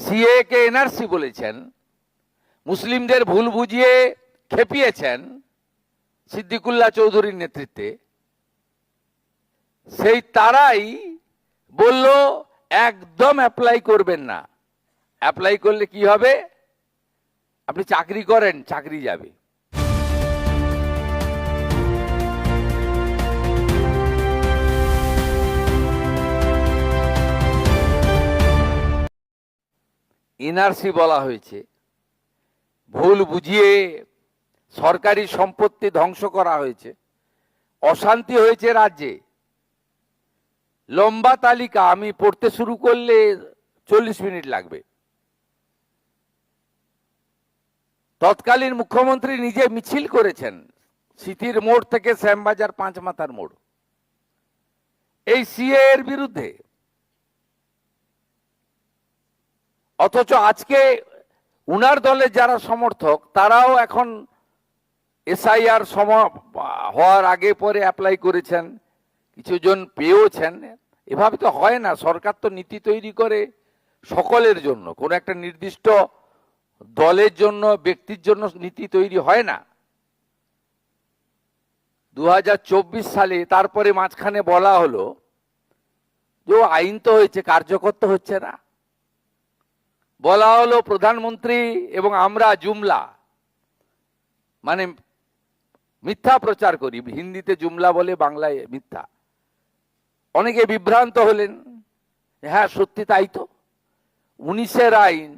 CA কে NRC বলেছেন, মুসলিমদের ভুল বুঝিয়ে খেপিয়েছেন সিদ্দিকুল্লাহ চৌধুরীর নেতৃত্বে, সেই তারাই বলল একদম অ্যাপ্লাই করবেন না। অ্যাপ্লাই করলে কি হবে? আপনি চাকরি করেন, চাকরি যাবে। এনআরসি বলা হয়েছে, ভুল বুঝিয়ে সরকারি সম্পত্তি ধ্বংস করা হয়েছে, অশান্তি হয়েছে রাজ্যে। লম্বা তালিকা, আমি পড়তে শুরু করলে 40 মিনিট লাগবে। তৎকালীন মুখ্যমন্ত্রী নিজে মিছিল করেছেন সিটির মোড় থেকে শ্যামবাজার 5 মাথার মোড় এই সিএ এর বিরুদ্ধে। অথচ আজকে উনার দলের যারা সমর্থক তারাও এখন এসআইআর হওয়ার আগে পরে অ্যাপ্লাই করেছেন, কিছুজন পেয়েওছেন। এভাবে তো হয় না। সরকার তো নীতি তৈরি করে সকলের জন্য, কোনো একটা নির্দিষ্ট দলের জন্য, ব্যক্তির জন্য নীতি তৈরি হয় না। 2024 সালে তারপরে মাঝখানে বলা হলো যে আইন তো হয়েছে, কার্যকর তো হচ্ছে না। বলা হলো প্রধানমন্ত্রী এবং আমরা জুমলা, মানে মিথ্যা প্রচার করি। হিন্দিতে জুমলা বলে, বাংলায় মিথ্যা। অনেকে বিভ্রান্ত হলেন, হ্যাঁ সত্যি তাই তো। 19-এর আইন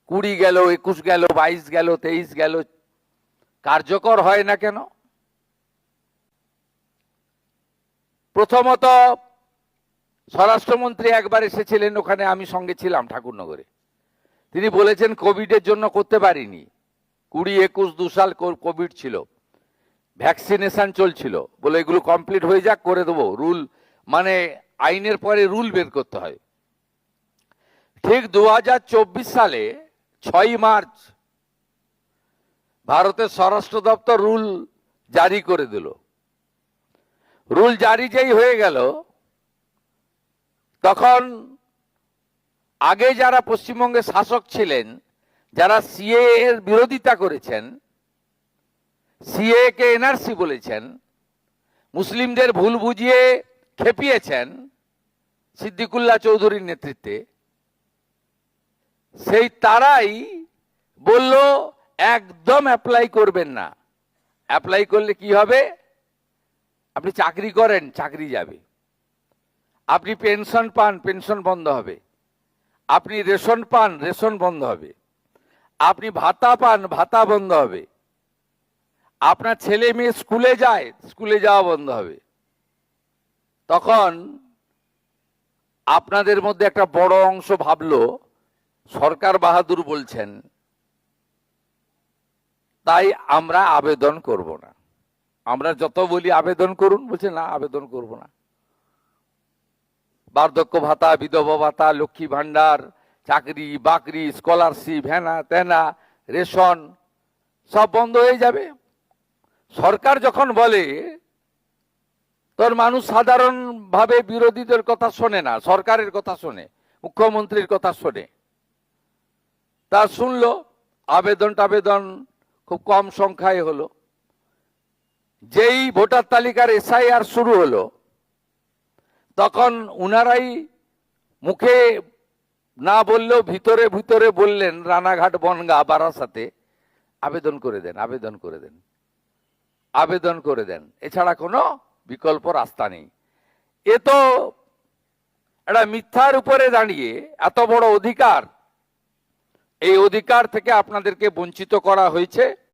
20 গেল, 21 গেল, 22 গেল, 23 গেল, কার্যকর হয় না কেন? প্রথমত স্বরাষ্ট্রমন্ত্রী একবার এসেছিলেন, ওখানে আমি সঙ্গে ছিলাম ঠাকুরনগরে। তিনি বলেছেন কোভিডের জন্য করতে পারিনি। 20, 21, 2 সাল কোভিড ছিল, ভ্যাকসিনেশন চলছিল, বলে এগুলো কমপ্লিট হয়ে যাক, করে দেবো। রুল মানে আইনের পরে রুল বের করতে হয়। ঠিক 2024 সালে 6 মার্চ ভারতের স্বরাষ্ট্র দপ্তর রুল জারি করে দিল। রুল জারি যেই হয়ে গেল, তখন আগে যারা পশ্চিমবঙ্গে শাসক ছিলেন, যারা সিএ এর বিরোধিতা করেছেন, সিএ কে এনআরসি বলেছেন, মুসলিমদের ভুল বুঝিয়ে খেপিয়েছেন সিদ্দিকুল্লাহ চৌধুরীর নেতৃত্বে, সেই তারাই বলল একদম অ্যাপ্লাই করবেন না। অ্যাপ্লাই করলে কি হবে? আপনি চাকরি করেন, চাকরি যাবে। আপনি পেনশন পান, পেনশন বন্ধ হবে। আপনি রেশন পান, রেশন বন্ধ হবে। আপনি ভাতা পান, ভাতা বন্ধ হবে। আপনার ছেলে মেয়ে স্কুলে যায়, স্কুলে যাওয়া বন্ধ হবে। তখন আপনাদের মধ্যে একটা বড় অংশ ভাবলো সরকার বাহাদুর বলছেন, তাই আমরা আবেদন করব না। আমরা যত বলি আবেদন করুন, বলছে না আবেদন করব না। বার্ধক্য ভাতা, বিধবা ভাতা, লক্ষ্মী ভান্ডার, চাকরি বাকরি, স্কলারশিপ, হেনা তেনা, রেশন সব বন্ধ হয়ে যাবে। সরকার যখন বলে, তোর মানুষ সাধারণভাবে বিরোধীদের কথা শোনে না, সরকারের কথা শোনে, মুখ্যমন্ত্রীর কথা শোনে। তা শুনলো, আবেদন টাবেদন খুব কম সংখ্যায় হলো। যেই ভোটার তালিকার এসআইআর শুরু হলো, তখন উনারাই মুখে না বললেও ভিতরে ভিতরে বললেন, রানাঘাট, বনগাঁ, বারাসাতে আবেদন করে দেন, আবেদন করে দেন, আবেদন করে দেন, এছাড়া কোনো বিকল্প রাস্তা নেই। এ তো একটা মিথ্যার উপরে দাঁড়িয়ে এত বড় অধিকার, এই অধিকার থেকে আপনাদেরকে বঞ্চিত করা হয়েছে।